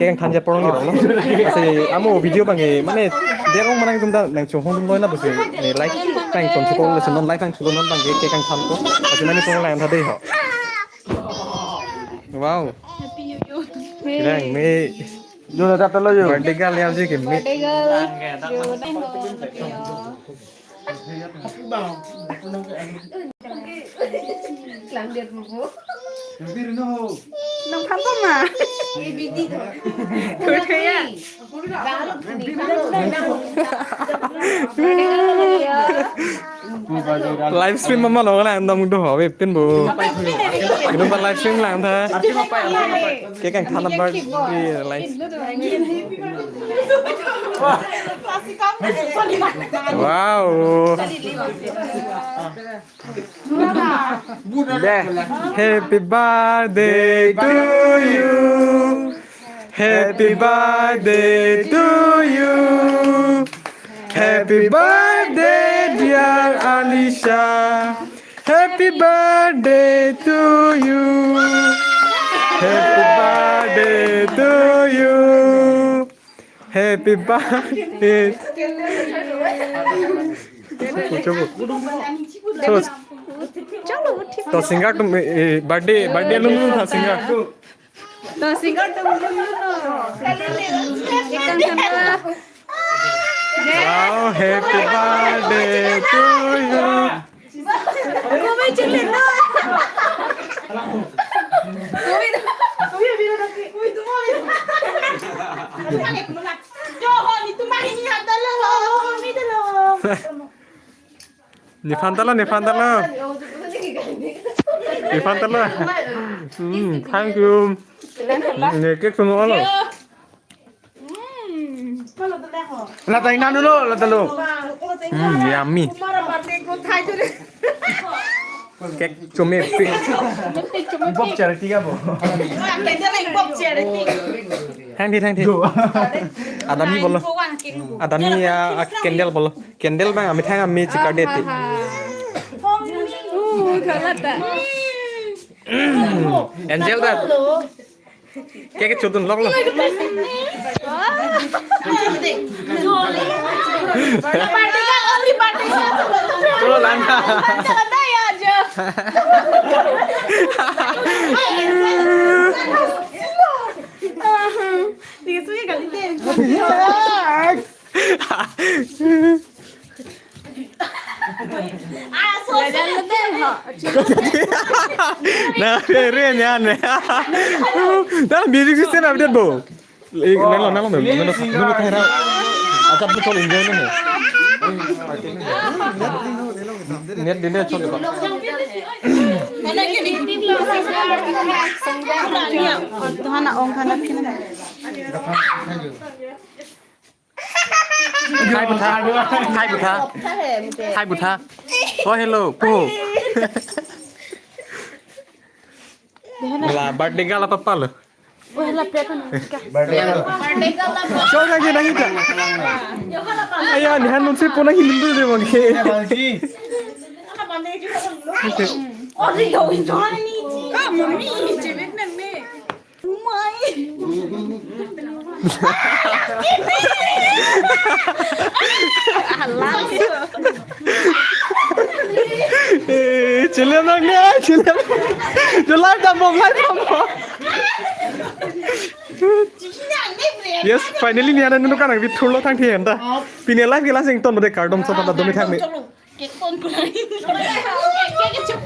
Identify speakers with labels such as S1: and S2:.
S1: Yang tanya porong gitu loh. Kasi amo video bangi mana dia orang mana yang nang chong loy na besi. Ni like kang chong chukong le non like kang chukong non bangi ke kang tham ko. Kasi nani chong lang thade ho. Wow. Kirang me
S2: Yo na tatalo yo.
S1: birthday gal liam ji ke me.
S3: Lang dia mo.
S4: Nang phantom mà. Thôi thế à.
S1: Livestream mama lo lang dong do ho be pin bu. Itu pas livestream lang tha. Ke kang tham birthday live. Wow. Happy birthday to you. Happy birthday to you. Happy birthday dear Alicia. Happy birthday to you. Happy birthday to you. Happy birthday. तो singer तुम birthday birthday लूँ था singer
S4: तो singer तो मुझे
S1: wow happy birthday to you
S4: cô mới chụp hình thôi
S1: Ni Fantalo thank you Ni cake semua lo
S2: La tay na dulu, la dulu.
S1: yummy cake cumi
S2: Bob charity ka po.
S1: thank you Adami bolo Adami candle bolo candle bang ami thang ami chika deti
S4: thật là đã
S1: Angel dah cake chudun lok lo
S2: Tulo lang ka.
S1: Nah, keren ya nih. Nah, music system update bo. Nelo kira. Acap betul enjoy nih. Net dinner chol ba.
S4: Tuhan nak ong kanak kena
S1: Hai Butha. Oh hello, po. Lah birthday gal apa apa lo?
S4: Wah lah plate
S1: Coba lagi nangis tak? Ayah, ni hanun sih pun lagi minum deh mungkin.
S4: Oh đi rồi cho đi mami chỉ biết nè mẹ mày
S1: Chilem lagi ya, chilem. Jual tambah. Yes, finally ni ada nunu kan lagi thul lo thang thian ta. Pini live kelas yang ton bade cardom so ta domi thang ni.
S4: cái con của này cái chụp